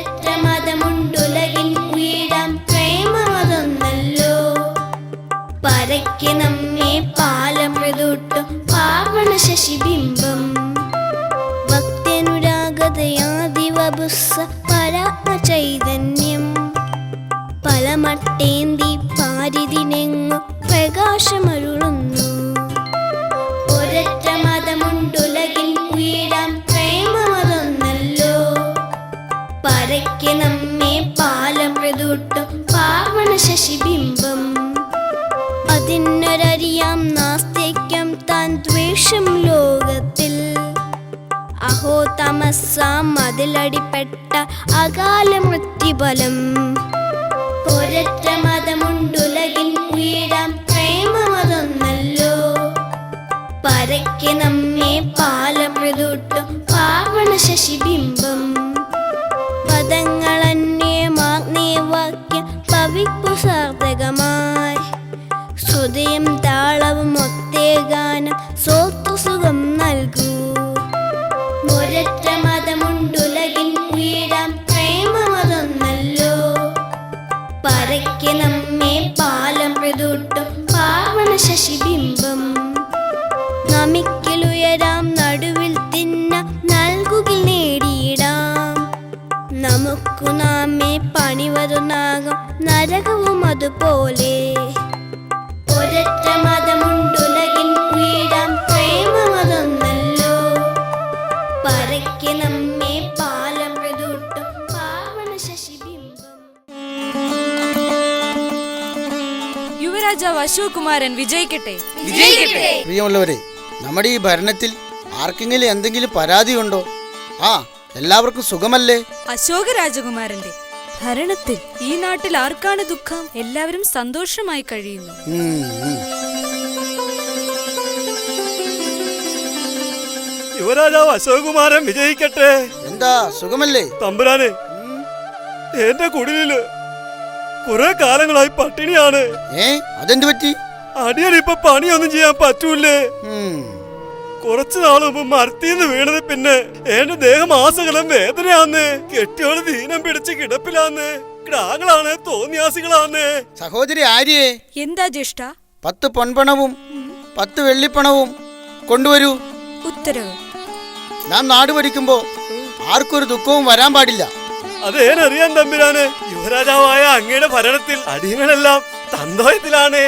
ഒരൊറ്റ മതമുണ്ടുലകിൻ ഉയരാം പ്രേമമതൊന്നല്ലോ. പരക്കെ നമ്മെ പാലമൃദൂട്ടും പാവണ ശശിബിംബം. ഭക്തനുരാഗതയാദിവബുസ്സ പരാത്മ ചൈതന്യം. പലമട്ടേന്തി പാരിതിനെങ്ങു പ്രകാശമരുളുന്നു. ഒരൊറ്റ മതമുണ്ടുലകിൻ ഉയരാം പ്രേമമതൊന്നല്ലോ. പരക്കെ നമ്മെ പാലമൃദൂട്ടും പാവണ ശശിബിംബം. അതിനൊരറിയാം നാസ്തിക്യം താൻ ദ്വേഷം ലോകത്തിൽ. അഹോ തമസ്സാം അതിലടിപ്പെട്ട അകാല മൃത്യുബലം. ഒരൊറ്റ മതമുണ്ടുലകിൻ ഉയരാം പ്രേമമതൊന്നല്ലോ. പരക്കെ നമ്മെ പാലമൃദൂട്ടും പാവണ ശശിബിംബം. പദങ്ങളന്യമാഗ്നേവാക്യം പവിപ്പു സാർത്ഥകമായി. ഹൃദയം താളവും ഒത്തേ ഗാനം സ്വത്തുസുഖം നൽകൂ. ഒരൊറ്റ മതമുണ്ടുലകിൻ ഉയരാം പ്രേമമതൊന്നല്ലോ. പരക്കെ നമ്മെ പാലമൃദൂട്ടും പാവണ ശശിബിംബം. നമിക്കലുയരാം നടുവിൽ തിന്ന നൽകുകിൽ നേടിയിടാം. നമുക്കു നാമേ പണിവതുനാകും നരകവും അതുപോലെ. ഒരൊറ്റ മതമുണ്ടുലകിൻ ഉയരാം പ്രേമമതൊന്നല്ലോ. പരക്കെ നമ്മെ പാലമൃദൂട്ടും പാവണ ശശിബിംബം. യുവരാജാവ് അശോക് കുമാരൻ വിജയിക്കട്ടെ. പ്രിയമുള്ളവരെ, നമ്മുടെ ഈ ഭരണത്തിൽ ആർക്കെങ്കിലും എന്തെങ്കിലും പരാതിയുണ്ടോ? എല്ലാവർക്കും സുഖമല്ലേ? അശോക രാജകുമാരന്റെ ഭരണത്തിൽ ഈ നാട്ടിൽ ആർക്കാണ് ദുഃഖം? എല്ലാവരും സന്തോഷമായി കഴിയുന്നു. യുവരാജാവ് അശോകുമാരൻ വിജയിക്കട്ടെ. എന്താ സുഖമല്ലേ? തമ്പുരാനെ, എന്റെ കുടിലില് കുറെ കാലങ്ങളായി പട്ടിണിയാണ്. അതെന്ത് പറ്റി? അടിയനിപ്പൊ പണിയൊന്നും ചെയ്യാൻ പറ്റൂലേ. കുറച്ചു നാൾ മുമ്പ് മരത്തിന്ന് വീണത് പിന്നെ എന്റെ ദേഹം ആസകലം വേദനയാന്ന്. കെട്ടിയോള് ദീനം പിടിച്ച് കിടപ്പിലാന്ന്. ക്രാങ്ങളാണ്, തോന്നിയാസികളാന്ന്. സഹോദരി ആര്യേ, എന്താ ജ്യേഷ്ഠ? 10 പൊൻപണവും 10 വെള്ളിപ്പണവും കൊണ്ടുവരൂ. ഉത്തരവ്. നാം നാട് ഭരിക്കുമ്പോ ആർക്കൊരു ദുഃഖവും വരാൻ പാടില്ല. അതേനറിയാൻ തമ്പുരാന്. യുവരാജാവായ അങ്ങയുടെ ഭരണത്തിൽ അടിയങ്ങളെല്ലാം സന്തോഷത്തിലാണ്.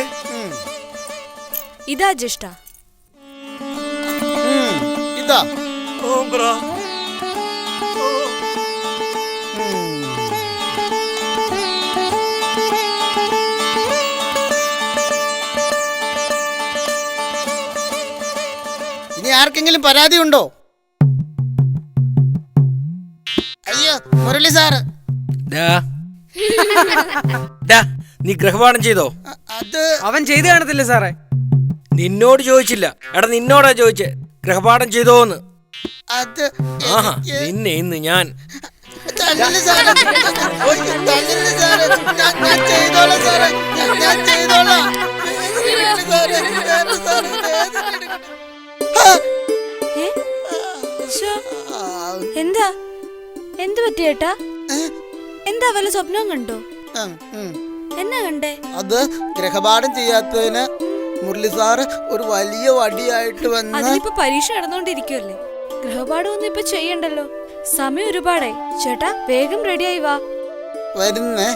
ഇതാ ജ്യേഷ്ഠ. ഇതാ. ഇനി ആർക്കെങ്കിലും പരാതി ഉണ്ടോ? അയ്യോ മുരളി സാറ്. നീ ഗ്രഹപാഠം ചെയ്തോ? അത് അവൻ ചെയ്തു കാണത്തില്ല സാറേ. നിന്നോട് ചോദിച്ചില്ല, എടാ നിന്നോടാ ചോദിച്ചേ ഗ്രഹപാഠം ചെയ്തോന്ന്. അത് നിന്നെ ഇന്ന് ഞാൻ എന്താ എന്ത് പറ്റിയേട്ടാ? എന്താ വല്ല സ്വപ്നവും കണ്ടോ? എന്നാ കണ്ടേ? അത് ഗ്രഹപാഠം ചെയ്യാത്തതിന് മുരളി സാറ് ഒരു വലിയ വടിയായിട്ട് വന്ന്. അതിനിപ്പോ പരീക്ഷ നടന്നുകൊണ്ടിരിക്കുവല്ലേ, ഗൃഹപാഠം ഒന്നും ഇപ്പൊ ചെയ്യണ്ടല്ലോ. സമയം ഒരുപാടായി. ചേട്ടാ വേഗം റെഡിയായി വാ. വരുന്നേ.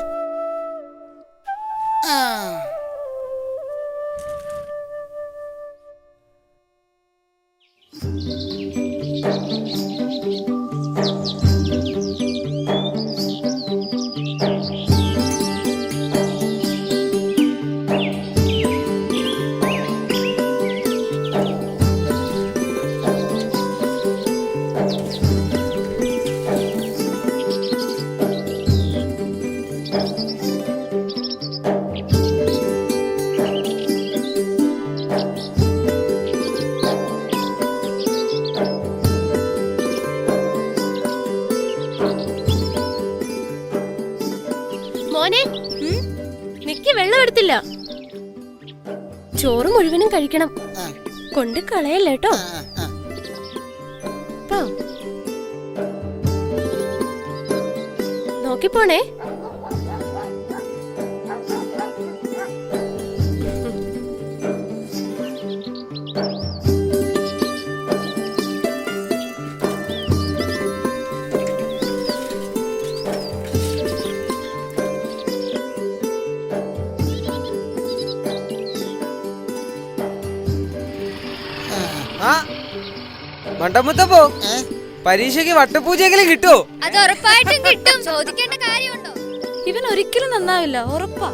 മോനെ, നിക്ക് വെള്ളം എടുത്തില്ല. ചോറ് മുഴുവനും കഴിക്കണം. കൊണ്ട് കളയല്ലേട്ടോ. പോണേ. മണ്ടമുത്തപ്പോ പരീക്ഷയ്ക്ക് വട്ടപൂജയെങ്കിലും കിട്ടുമോ? അത് ഉറപ്പായിട്ടും കിട്ടും. ചോദിക്കേണ്ട കാര്യമുണ്ടോ? ഇവൻ ഒരിക്കലും നന്നാവില്ല, ഉറപ്പാ.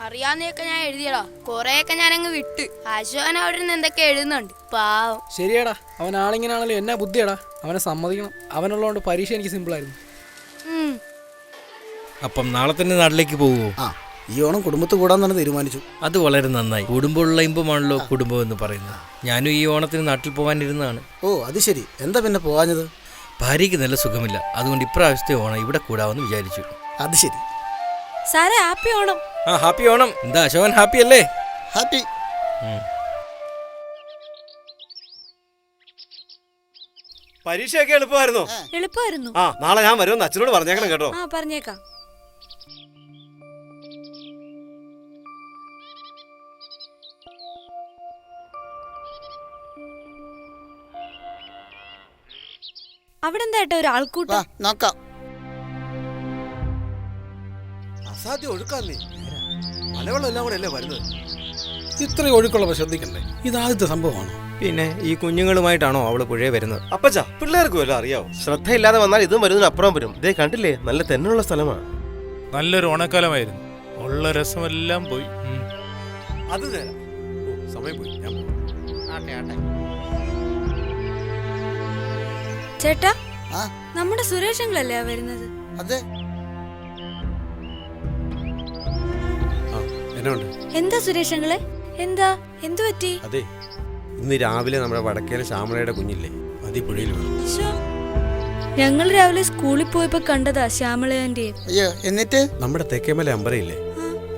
അറിയാവുന്നതൊക്കെ ഞാൻ എഴുതിയടാ. കൊറേയൊക്കെ ഞാൻ അങ്ങ് വിട്ട്. അശോകൻ അവിടെ നിന്ന് എന്തൊക്കെ എഴുതുന്നുണ്ട്, പാവം. ശരിയാടാ, അവൻ ആളിങ്ങനാണല്ലോ. എന്നാ ബുദ്ധിയാടാ, അവനെ സമ്മതിക്കണം. അവനുള്ളതുകൊണ്ട് പരീക്ഷ എനിക്ക് സിമ്പിളായിരുന്നു. അപ്പം നാളെ തന്നെ നാട്ടിലേക്ക് പോകുമോ? ആ, ഈ ഓണം കുടുംബത്ത് കൂടാൻ തന്നെ തീരുമാനിച്ചു. അത് വളരെ നന്നായി. കുടുംബമുള്ള ഇമ്പമാണല്ലോ കുടുംബം എന്ന് പറയുന്നത്. ഞാനും ഈ ഓണത്തിന് നാട്ടിൽ പോകാനിരുന്നതാണ്. ഓ, അത് ശരി. എന്താ പിന്നെ പോകാഞ്ഞത്? ഭാര്യയ്ക്ക് നല്ല സുഖമില്ല, അതുകൊണ്ട് ഇപ്രാവശ്യത്തെ ഓണം ഇവിടെ കൂടാമെന്ന് വിചാരിച്ചു. അത് ശരി. സാറേ, ഹാപ്പി ഓണം. ആ, ഹാപ്പി ഓണം. എന്താ അശോകൻ ഹാപ്പി അല്ലേ? ഹാപ്പി. പരീക്ഷയൊക്കെ എളുപ്പമായിരുന്നോ? എളുപ്പമായിരുന്നു. ആ, നാളെ ഞാൻ വരുമെന്ന് അച്ഛനോട് പറഞ്ഞേക്കണം കേട്ടോ. ആ, പറഞ്ഞേക്കാം. അവിടെ എന്താ ഏട്ടാ ഒരു ആൾക്കൂട്ടം? വാ നോക്കാം. അസാധ്യം ഒഴുക്കാന്നേ, മലവെള്ളം എല്ലാം കൂടെ അല്ലേ വരുന്നത്. ഇത്ര ഒഴുക്കുള്ളവ ശ്രദ്ധിക്കണ്ടേ? ഇതാദ്യത്തെ സംഭവമാണ്. പിന്നെ ഈ കുഞ്ഞുങ്ങളുമായിട്ടാണോ അവള് പുഴയെ വരുന്നത്? അപ്പച്ചാ, പിള്ളേർക്ക് വല്ല അറിയാവോ? ശ്രദ്ധയില്ലാതെ വന്നാൽ ഇതും വരുന്നതിന് അപ്പുറം വരും. ഇതേ കണ്ടില്ലേ, നല്ല തെന്നുള്ള സ്ഥലമാണ്. നല്ലൊരു ഓണക്കാലമായിരുന്നു. ഉള്ള രസമെല്ലാം പോയി. അത് തരാം. സമയം പോയി, ഞാൻ പോകും. ചേട്ടാ, ആ, നമ്മുടെ സുരേഷങ്ങളല്ലേ വരുന്നത്? അതെ. എന്താ സുരേഷങ്ങളെ? എന്താ, എന്തു പറ്റി? അതെ, ഇന്ന് രാവിലെ നമ്മുടെ വടക്കേലെ ശ്യാമളയുടെ കുഞ്ഞില്ലേ, അത് പുഴയിൽ വീണു. ശ്ശോ, ഞങ്ങൾ രാവിലെ സ്കൂളിൽ പോയപ്പോ കണ്ടതാ ശ്യാമളയാന്റെ. അയ്യോ, എന്നിട്ട്? നമ്മുടെ തെക്കേമല അമ്പലയില്ലേ,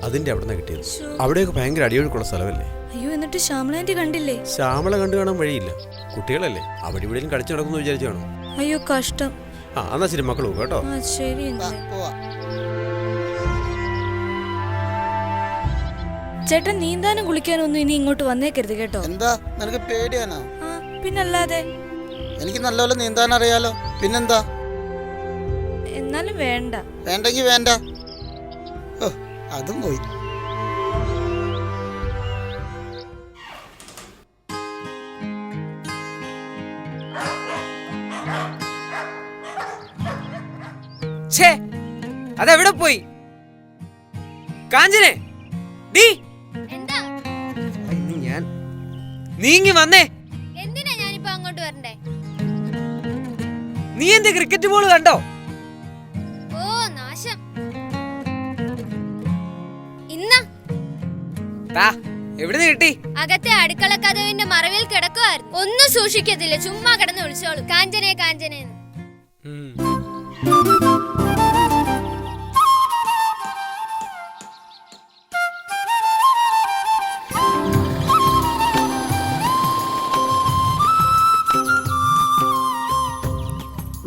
അതിന്റെ അവിടെ നിന്ന് കിട്ടിയത്. അവിടെയൊക്കെ ഭയങ്കര അടിയൊഴുക്കുള്ള സ്ഥലമല്ലേ. അയ്യോ, എന്നിട്ട് ശ്യാമളയാന്റെ കണ്ടില്ലേ? ശ്യാമള കണ്ടു കാണാൻ വഴിയില്ല. കുട്ടികളല്ലേ, അവിടെ ഇവിടെയും കളിച്ചു നടക്കുന്നു വിചാരിച്ചു കാണും. അയ്യോ, കഷ്ടം. ആ, എന്നാ ശരി മക്കളൂ കേട്ടോ. ആ, ശരി. വാ, പോവാ. ചേട്ടൻ നീന്താനും കുളിക്കാനും ഒന്നും ഇനി ഇങ്ങോട്ട് വന്നേക്കരുത് കേട്ടോ. എന്താ, നിനക്ക് പേടിയാണോ? ആ, പിന്നല്ലാതെ. എനിക്ക് നല്ലപോലെ നീന്താൻ അറിയാലോ, പിന്നെന്താ? എന്നാലും വേണ്ട. വേണ്ടെങ്കി വേണ്ട. ഓ, അതും പോയി. അതെവിടെ പോയി? കാഞ്ചനെ, ഡീ, എന്താ? ഞാൻ നീങ്ങി വന്നേ. എന്തിനാ ഞാനിപ്പോ അങ്ങോട്ട് വരണ്ടേ? നീ എന്റെ ക്രിക്കറ്റ് ബോൾ കണ്ടോ? ഓ, നാശം. ഇന്ന എവിടുന്ന് കിട്ടി? അകത്തെ അടുക്കള കതവിന്റെ മറവിൽ കിടക്കുമായിരുന്നു. ഒന്നും സൂക്ഷിക്കത്തില്ല, ചുമ്മാ കിടന്ന് വിളിച്ചോളൂ, കാഞ്ചനെ കാഞ്ചനെ.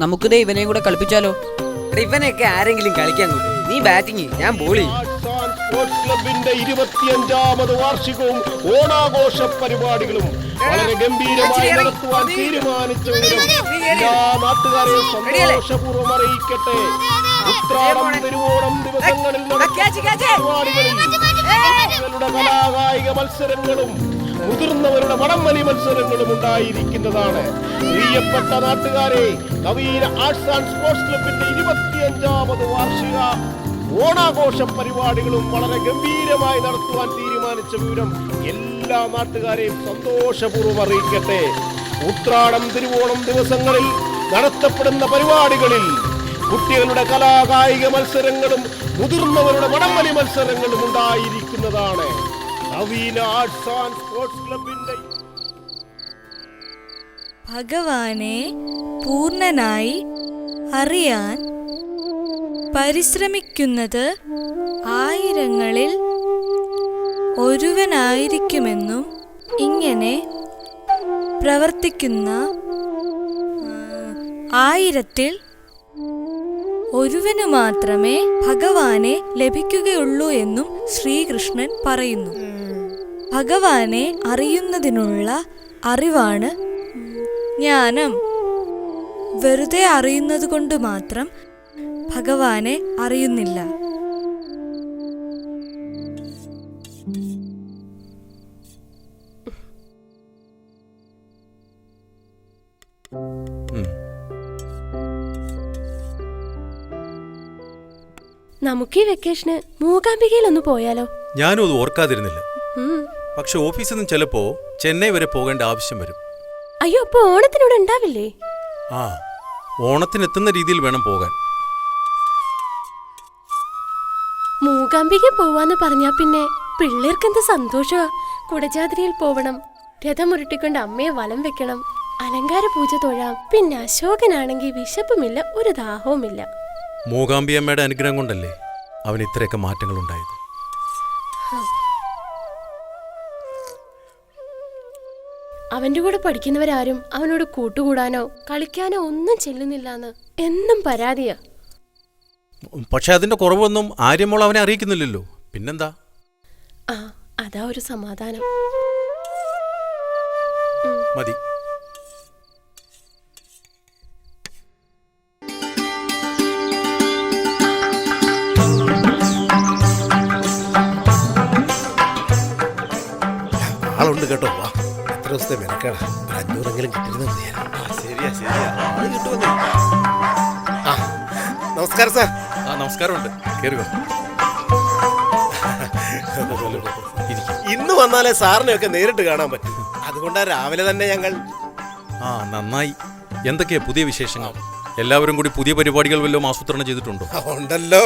നമുക്കിതേ ഇവനെയും കൂടെ കളിപ്പിച്ചാലോ? ഇവനെയൊക്കെ ആരെങ്കിലും കളിക്കാൻ കൂട്ടും. നീ ബാറ്റിംഗ്, ഞാൻ ബോളിംഗ്. സ്പോർട്സ് ക്ലബിന്റെ 25ാമത് വാർഷികവും ഓണാഘോഷ പരിപാടികളും വളരെ ഗംഭീരമായി നടത്തുവാൻ തീരുമാനിച്ച എല്ലാ നാട്ടുകാരെയും സന്തോഷപൂർവ്വം അറിയിക്കട്ടെ. ഉത്രാടം തിരുവോണം ദിവസങ്ങളിൽ നടത്തുന്ന പരിപാടികളിൽ കുട്ടികളുടെ കലാകായിക മത്സരങ്ങളും മുതിർന്നവരുടെ വടംവലി മത്സരങ്ങളും ഉണ്ടായിരിക്കുന്നതാണ്. പ്രിയപ്പെട്ട നാട്ടുകാരെ, നവീന ആർട്സ് ആൻഡ് സ്പോർട്സ് ക്ലബിന്റെ 25ാമത് വാർഷിക ഓണാഘോഷ പരിപാടികളും വളരെ ഗംഭീരമായി നടത്തുവാൻ തീരുമാനിച്ച വിവരം എല്ലാ നാട്ടുകാരെയും സന്തോഷപൂർവ്വം അറിയിക്കട്ടെ. ഉത്രാടം തിരുവോണം ദിവസങ്ങളിൽ നടത്തപ്പെടുന്ന പരിപാടികളിൽ കുട്ടികളുടെ കലാകായിക മത്സരങ്ങളും മുതിർന്നവരുടെ വടംവലി മത്സരങ്ങളും ഉണ്ടായിരിക്കുന്നതാണ്. നവീന ആർട്സ് ആൻഡ് സ്പോർട്സ് ക്ലബിന്റെ ഭഗവാനെ പൂർണ്ണനായി അറിയാൻ പരിശ്രമിക്കുന്നത് ആയിരങ്ങളിൽ ഒരുവനായിരിക്കുമെന്നും ഇങ്ങനെ പ്രവർത്തിക്കുന്ന ആയിരത്തിൽ ഒരുവന് മാത്രമേ ഭഗവാനെ ലഭിക്കുകയുള്ളൂ എന്നും ശ്രീകൃഷ്ണൻ പറയുന്നു. ഭഗവാനെ അറിയുന്നതിനുള്ള അറിവാണ് ജ്ഞാനം. വെറുതെ അറിയുന്നത് കൊണ്ട് മാത്രം ഭഗവാനെ അറിയുന്നില്ല. നമുക്ക് ഈ വെക്കേഷന് മൂകാംബികയിലൊന്ന് പോയാലോ? ഞാനും അത് ഓർക്കാതിരുന്നില്ല. പക്ഷെ ഓഫീസിൽ നിന്ന് ചിലപ്പോ ചെന്നൈ വരെ പോകേണ്ട ആവശ്യം വരും. അയ്യോ, അപ്പൊ ഓണത്തിനോട് ഉണ്ടാവില്ലേ? ആ, ഓണത്തിനെത്തുന്ന രീതിയിൽ വേണം പോകാൻ. മൂകാംബിക പോവാന്ന് പറഞ്ഞാ പിന്നെ പിള്ളേർക്ക് എന്ത് സന്തോഷമാ. കുടജാദ്രിയിൽ പോവണം, രഥമുരുട്ടിക്കൊണ്ട് അമ്മയെ വലം വെക്കണം, അലങ്കാര പൂജ തൊഴാം. പിന്നെ അശോകനാണെങ്കിൽ വിശപ്പുമില്ല, ഒരു ദാഹവുമില്ല. മൂകാംബിയമ്മയുടെ അനുഗ്രഹം കൊണ്ടല്ലേ അവന് ഇത്രയൊക്കെ മാറ്റങ്ങൾ ഉണ്ടായത്. അവന്റെ കൂടെ പഠിക്കുന്നവരാരും അവനോട് കൂട്ടുകൂടാനോ കളിക്കാനോ ഒന്നും ചെല്ലുന്നില്ലാന്ന് എന്നും പരാതിയാ. പക്ഷെ അതിന്റെ കുറവൊന്നും ആര്യമോൾ അവനെ അറിയിക്കുന്നില്ലല്ലോ. പിന്നെന്താ? ആ, അതാ ഒരു സമാധാനം. മതി. ആളുണ്ട് കേട്ടോ. വാ, എത്ര ദിവസത്തെ മെനക്കേടാ. 500 കിട്ടിയിരുന്ന ശരിയാ ശരിയാ. നമസ്കാരം സാർ. ആ, നമസ്കാരമുണ്ട്. കേറുക. ഇന്ന് വന്നാലേ സാറിനെയൊക്കെ നേരിട്ട് കാണാൻ പറ്റും. അതുകൊണ്ടാ രാവിലെ തന്നെ ഞങ്ങൾ. ആ, നന്നായി. എന്തൊക്കെയാ പുതിയ വിശേഷങ്ങൾ? എല്ലാവരും കൂടി പുതിയ പരിപാടികൾ വല്ലതും ആസൂത്രണം ചെയ്തിട്ടുണ്ടോ? ഉണ്ടല്ലോ.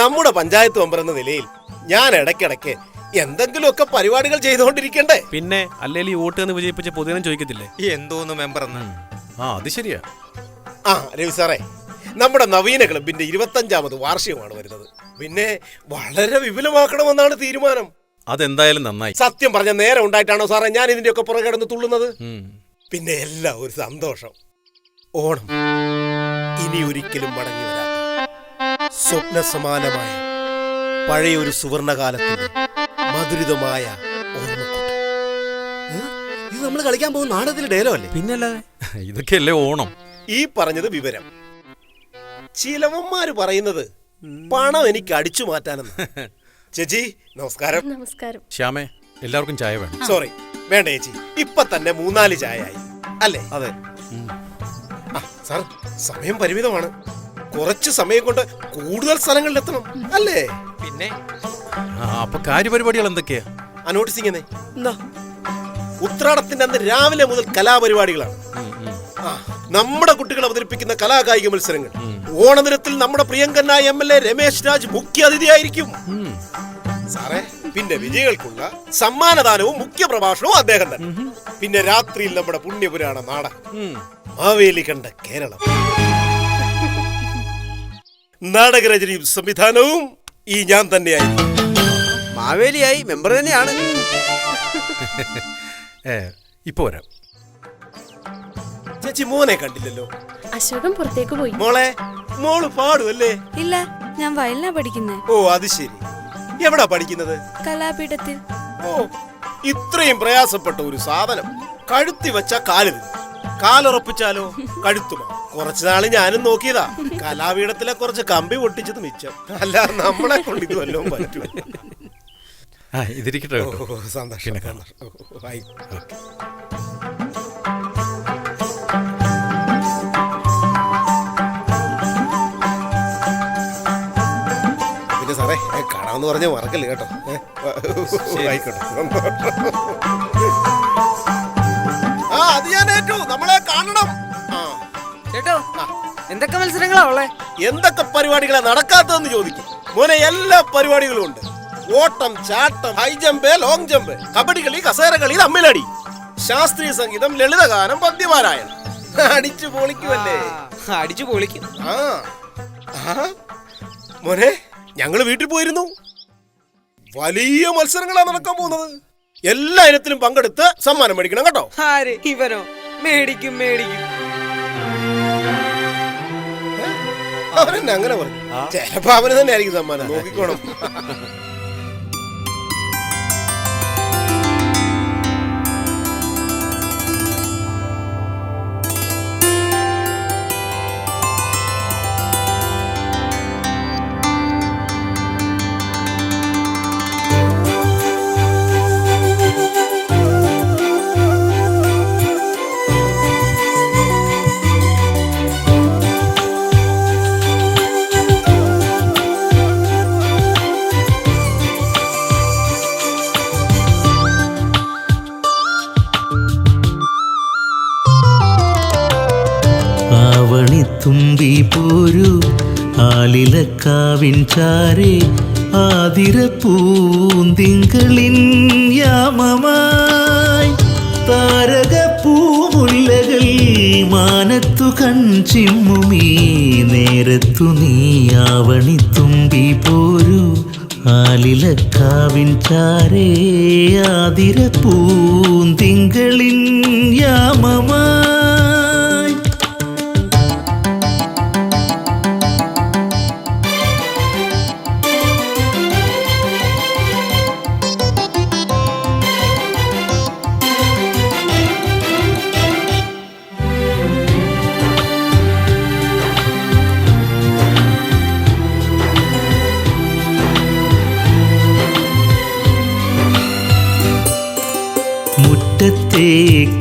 നമ്മുടെ പഞ്ചായത്ത് മെമ്പർ എന്ന നിലയിൽ ഞാൻ ഇടയ്ക്കിടയ്ക്ക് എന്തെങ്കിലുമൊക്കെ പരിപാടികൾ ചെയ്തുകൊണ്ടിരിക്കണ്ടേ? പിന്നെ അല്ലെങ്കിൽ വോട്ട് എന്ന് വിജയിപ്പിച്ച പൊതുജനം ചോദിക്കത്തില്ലേ എന്തോന്ന് മെമ്പർ എന്ന്? ആ, അത് ശരിയാ. ആ, രവി സാറേ, നമ്മുടെ നവീന ക്ലബിന്റെ 25ാമത് വാർഷികമാണ് വരുന്നത്. പിന്നെ വളരെ വിപുലമാക്കണമെന്നാണ് തീരുമാനം. അതെന്തായാലും നന്നായി. സത്യം പറഞ്ഞ നേരം ഉണ്ടായിട്ടാണോ സാറേ ഞാൻ ഇതിന്റെയൊക്കെ പുറകെ കിടന്ന് തുള്ളുന്നത്? പിന്നെ എല്ലാം ഒരു സന്തോഷം. ഓണം ഇനി ഒരിക്കലും മടങ്ങി വരാത്ത സ്വപ്ന സമാനമായ പഴയൊരു സുവർണകാലത്തിന്റെ മധുരിതമായ ഓർമ്മക്കൂട്ട്. ഇത് നമ്മൾ കളിക്കാൻ പോകുന്ന നാടകത്തിലെ ഡയലോഗ് അല്ലേ? പിന്നല്ലാതെ. ഇതൊക്കെയല്ലേ ഓണം. ഈ പറഞ്ഞത് വിവരം. ചിലവന്മാര് പറയുന്നത് പണം എനിക്ക് അടിച്ചു മാറ്റാനെന്ന്. ചേച്ചി നമസ്കാരം. നമസ്കാരം. ശ്യാമേ, എല്ലാവർക്കും ചായ വേണം. സോറി, വേണ്ട ചേച്ചി. ഇപ്പൊ തന്നെ 3-4 ചായ ആയി അല്ലേ? അതെ. സാർ, സമയം പരിമിതമാണ്. കുറച്ച് സമയം കൊണ്ട് കൂടുതൽ സ്ഥലങ്ങളിൽ എത്തണം അല്ലേ? പിന്നെ അപ്പൊ കാര്യപരിപാടികൾ എന്തൊക്കെയാ? നോട്ടീസിങ്ങനെ എന്താ? ഉത്രാടത്തിന്റെ അന്ന് രാവിലെ മുതൽ കലാപരിപാടികളാണ്. നമ്മുടെ കുട്ടികൾ അവതരിപ്പിക്കുന്ന കലാകായിക മത്സരങ്ങൾ. ഓണദിനത്തിൽ നമ്മുടെ പ്രിയങ്കരനായ MLA രമേശ് രാജ് മുഖ്യ അതിഥിയായിരിക്കും സാറേ. പിന്നെ വിജയികൾക്കുള്ള സമ്മാനദാനവും മുഖ്യ പ്രഭാഷണവും അദ്ദേഹം തന്നെ. പിന്നെ രാത്രിയിൽ നമ്മുടെ പുണ്യപുരാണ നാടകം മാവേലി കണ്ട കേരളം. നാടകരചനയും സംവിധാനവും ഈ ഞാൻ തന്നെയായിരുന്നു. മാവേലിയായി മെമ്പർ തന്നെയാണ്. ഇപ്പൊ വരാം. ചേച്ചി മോനെ കണ്ടില്ലല്ലോ. അശോകൻ പുറത്തേക്ക് പോയി. മോള് പാടുമല്ലേ? ഇല്ല, ഞാൻ വയലിനാ പഠിക്കുന്നേ. ഓ, അത് ശരി. എവിടാ പഠിക്കുന്നത്? കലാപീഠത്തിൽ. ഓ, ഇത്രയും പ്രയാസപ്പെട്ട ഒരു സാധനം കഴുത്തി വെച്ച കാല് കാലുറപ്പിച്ചാലോ കഴുത്തുമാ. കുറച്ചു നാള് ഞാനും നോക്കിയതാ. കലാപീഠത്തിലെ കുറച്ച് കമ്പി പൊട്ടിച്ചത് മിച്ചം. അല്ല, നമ്മളെ കൊണ്ട് ഇത് വല്ലതും പറ്റൂ. ഇതിരിക്കട്ടെ. സന്തോഷം. പിന്നെ സാറേ, കാണാമെന്ന് പറഞ്ഞ മറക്കല്ലേ കേട്ടോ. ആയിക്കോട്ടെ. ആ, അത് ഞാൻ ഏറ്റു. നമ്മളെ കാണണം. ചേട്ടോ, എന്തൊക്കെ മത്സരങ്ങളാ ഉള്ളേ? എന്തൊക്കെ പരിപാടികളാ നടക്കാത്തതെന്ന് ചോദിക്കും മോനെ. എല്ലാ പരിപാടികളും ഉണ്ട്. ഓട്ടം, ചാട്ടം, high jump, long jump, kabaddi കളി, കസേര കളി, തമ്മിലടി, ശാസ്ത്രീയ സംഗീതം, ലളിതഗാനം, പദ്യപാരായണം. അടിച്ചു പൊളിക്കുമല്ലേ? അടിച്ചു പൊളിക്കും. മോനെ, ഞങ്ങള് വീട്ടിൽ പോയിരുന്നു. വലിയ മത്സരങ്ങളാണ് നടക്കാൻ പോകുന്നത്. എല്ലാ ഇനത്തിലും പങ്കെടുത്ത് സമ്മാനം മേടിക്കണം കേട്ടോ. ആര്? ഇവനോ? മേടിക്കും മേടിക്കും. അവനെന്നെ അങ്ങനെ പറഞ്ഞു. ചിലപ്പോ അവന് തന്നെ ആയിരിക്കും സമ്മാനം. നോക്കിക്കോണം. തുമ്പി പോരു ആലിലക്കാവിൻ ചാരേ ആതിര പൂന്തിങ്കളിൻ യാമമായി താരകപ്പൂമുല്ലകൾ മാനത്തു കൺചിമ്മുമീ നേരത്തു നീ ആവണി തുമ്പി പോരു ആലിലക്കാവിൻ ചാരേ ആതിര പൂന്തിങ്കളിൻ യാമമായി. മുറ്റത്തെ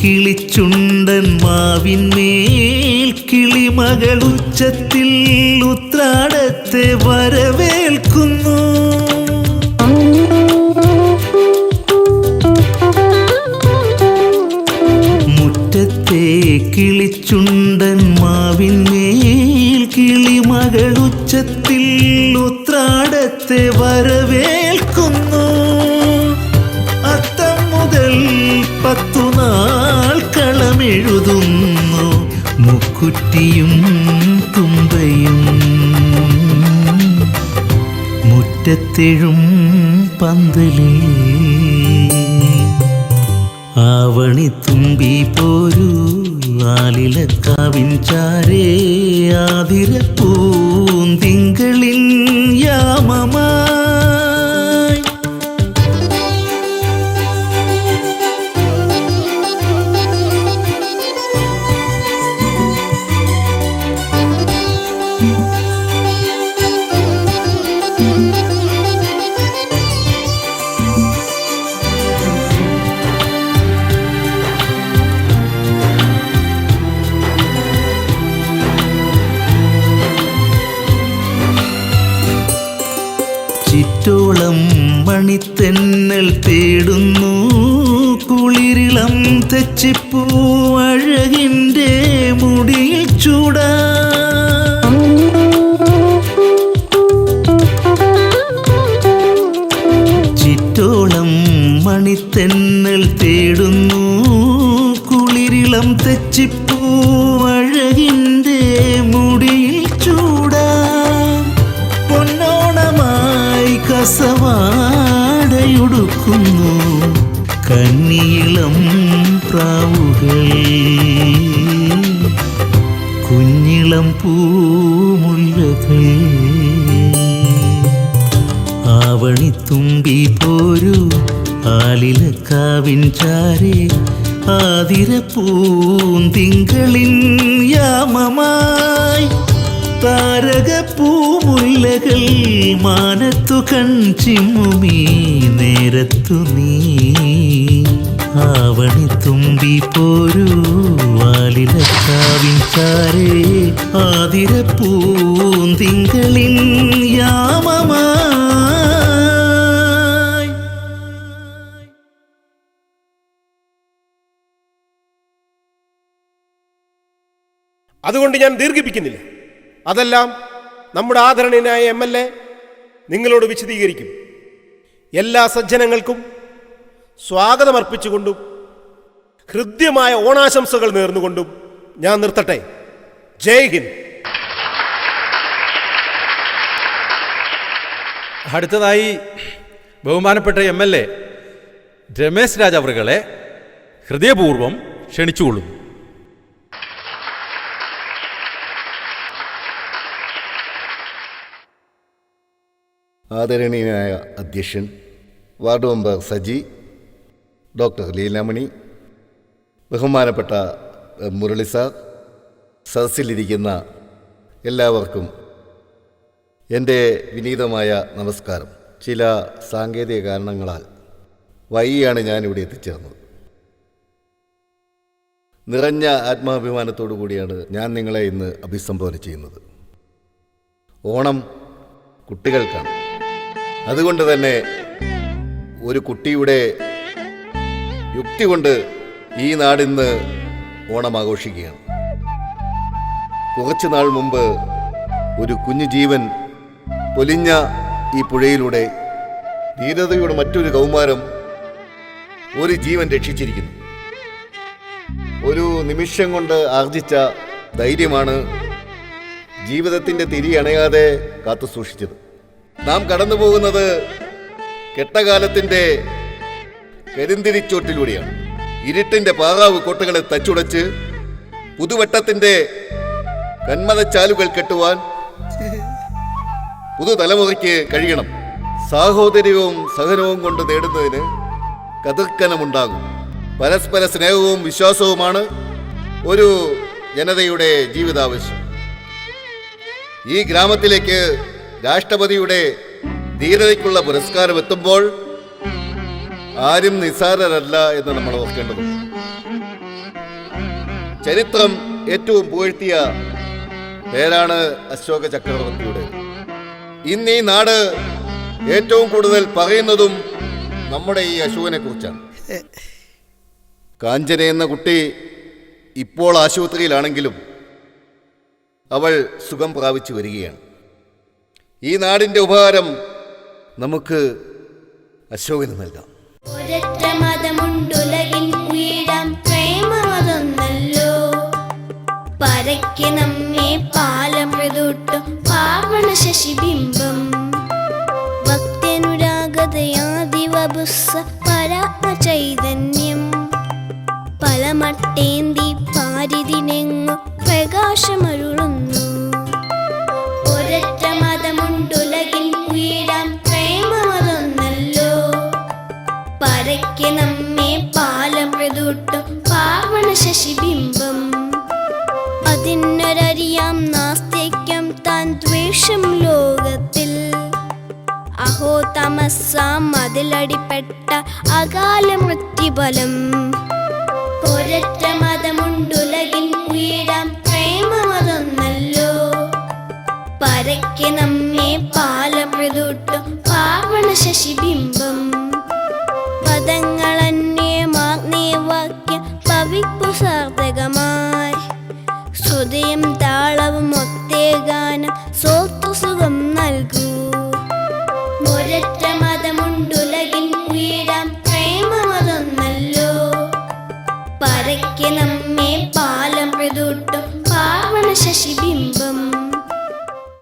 കിളിച്ചുണ്ടൻ മാവിന്മേൽ കിളിമകൾ ഉച്ചത്തിൽ ഉത്രാടത്തെ വരവേൽക്കുന്നു. മുറ്റത്തെ കിളിച്ചുണ്ടൻ മാവിന്മേൽ കിളിമകൾ ഉച്ചത്തിൽ ഉത്രാടത്തെ വരവേൽക്കുന്നു. അത്തം മുതൽ 10 നാൾ കളമെഴുതുന്നു മുക്കുറ്റിയും തുമ്പയും മുറ്റത്തെഴും പന്തലിൽ. ആവണി തുമ്പി പോരു ആലിലക്കാവിൻ ചാരേ ആതിര പൂന്തിങ്കളിൻ യാമമായി. ചിറ്റോളം മണിത്തെന്നൽ തേടുന്നു കുളിരിളം തെച്ചിപ്പൂ അഴകിൻ്റെ മുടിയിൽ ചൂടാ. ചിറ്റോളം മണിത്തെന്നൽ തേടുന്നു കുളിരിളം തെച്ചിപ്പൂ അഴകിൻ്റെ മുടിയിൽ ചൂടാ. പൊന്നോണമായി കസവാടയുടുക്കുന്നു കന്നിയിളം പ്രാവുകൾ കുഞ്ഞിളം പൂമുല്ലകൾ. ആവണി തുമ്പി പോരു ആലിലക്കാവിൻ ചാരേ ആതിര പൂന്തിങ്കളിൻ യാമമായി. താരകപ്പൂമുല്ലകൾ മാനത്തു കൺചിമ്മുമീ നേരത്തു നീ ആവണി തുമ്പി പോരു ആലിലക്കാവിൻ ചാരേ ആതിര പൂന്തിങ്കളിൻ യാമമായി. അതുകൊണ്ട് ഞാൻ ദീർഘിപ്പിക്കുന്നില്ല. അതെല്ലാം നമ്മുടെ ആദരണീയനായ MLA നിങ്ങളോട് വിശദീകരിക്കും. എല്ലാ സജ്ജനങ്ങൾക്കും സ്വാഗതമർപ്പിച്ചുകൊണ്ടും ഹൃദ്യമായ ഓണാശംസകൾ നേർന്നുകൊണ്ടും ഞാൻ നിർത്തട്ടെ. ജയ് ഹിന്ദ്. അടുത്തതായി ബഹുമാനപ്പെട്ട MLA രമേശ് രാജ് അവറുകളെ ഹൃദയപൂർവ്വം ക്ഷണിച്ചുകൊള്ളുന്നു. ആദരണീയനായ അധ്യക്ഷൻ, ward member Saji, doctor Leelamani, ബഹുമാനപ്പെട്ട മുരളി സാർ, സദസ്സിലിരിക്കുന്ന എല്ലാവർക്കും എൻ്റെ വിനീതമായ നമസ്കാരം. ചില സാങ്കേതിക കാരണങ്ങളാൽ വൈകിയാണ് ഞാനിവിടെ എത്തിച്ചേർന്നത്. നിറഞ്ഞ ആത്മാഭിമാനത്തോടു കൂടിയാണ് ഞാൻ നിങ്ങളെ ഇന്ന് അഭിസംബോധന ചെയ്യുന്നത്. ഓണം കുട്ടികൾക്കാണ്. അതുകൊണ്ട് തന്നെ ഒരു കുട്ടിയുടെ യുക്തി കൊണ്ട് ഈ നാടിന്ന് ഓണം ആഘോഷിക്കുകയാണ്. കുറച്ചു നാൾ മുമ്പ് ഒരു കുഞ്ഞു ജീവൻ പൊലിഞ്ഞ ഈ പുഴയിലൂടെ ധീരതയുടെ മറ്റൊരു കൗമാരം ഒരു ജീവൻ രക്ഷിച്ചിരിക്കുന്നു. ഒരു നിമിഷം കൊണ്ട് ആർജിച്ച ധൈര്യമാണ് ജീവിതത്തിൻ്റെ തിരിയണയാതെ കാത്തു സൂക്ഷിച്ചത്. നാം കടന്നു പോകുന്നത് കെട്ടകാലത്തിൻ്റെ കരിന്തിരിച്ചോട്ടിലൂടെയാണ്. ഇരുട്ടിൻ്റെ പാറാവ് കോട്ടകളെ തച്ചുടച്ച് പുതുവട്ടത്തിൻ്റെ കന്മതച്ചാലുകൾ കെട്ടുവാൻ പുതുതലമുറയ്ക്ക് കഴിയണം. സാഹോദര്യവും സഹനവും കൊണ്ട് നേടുന്നതിന് കതിർക്കനമുണ്ടാകും. പരസ്പര സ്നേഹവും വിശ്വാസവുമാണ് ഒരു ജനതയുടെ ജീവിതാവശ്യം. ഈ ഗ്രാമത്തിലേക്ക് രാഷ്ട്രപതിയുടെ ധീരതയ്ക്കുള്ള പുരസ്കാരം എത്തുമ്പോൾ ആരും നിസ്സാരരല്ല എന്ന് നമ്മൾ ഓർക്കേണ്ടതുണ്ട്. ചരിത്രം ഏറ്റവും പുകഴ്ത്തിയ പേരാണ് അശോക ചക്രവർത്തിയുടെ. ഇന്ന് ഈ നാട് ഏറ്റവും കൂടുതൽ പറയുന്നതും നമ്മുടെ ഈ അശോകനെ കുറിച്ചാണ്. കാഞ്ചന എന്ന കുട്ടി ഇപ്പോൾ ആശുപത്രിയിലാണെങ്കിലും അവൾ സുഖം പ്രാപിച്ചു വരികയാണ്. ഈ നാടിൻ്റെ ഉപകാരം നമുക്ക് അശോകന് നൽകാം. ഒരൊറ്റ മതമുണ്ടുലകിൻ ഉയരാം പ്രേമമതൊന്നല്ലോ, പരക്കെ നമ്മെ പാലമൃതൂട്ടും പാവണ ശശിബിംബം, ഭക്തനുരാഗതയാദിവബുസ്സ പരാത്മ ചൈതന്യം, പലമട്ടേന്തി പാരിതിനെങ്ങു പ്രകാശമരുളുന്നു. ഒരൊറ്റ മതമുണ്ടുലകിൻ ഉയരാം പ്രേമമതൊന്നല്ലോ, പരക്കെ നമ്മെ പാലമൃതൂട്ടും പാവണ ശശിബിംബം, അതിനൊരറിയാം നാസ്തിക്യം താൻ ദ്വേഷം ലോകത്തിൽ, അഹോ തമസ്സാം അതിലടിപ്പെട്ട അകാല മൃത്യുബലം. ഒരൊറ്റ മതമുണ്ടുലകിൻ ഉയരാം പ്രേമമതൊന്നല്ലോ, പരക്കെ നമ്മെ പാലമൃതൂട്ടും പാവണ ശശിബിംബം, പദങ്ങളന്യമാഗ്നേ വാക്യം പവിപ്പു സാർത്ഥകമായി, ശ്രുതിയും താളവും ഒത്തേ ഗാനം സോത്തു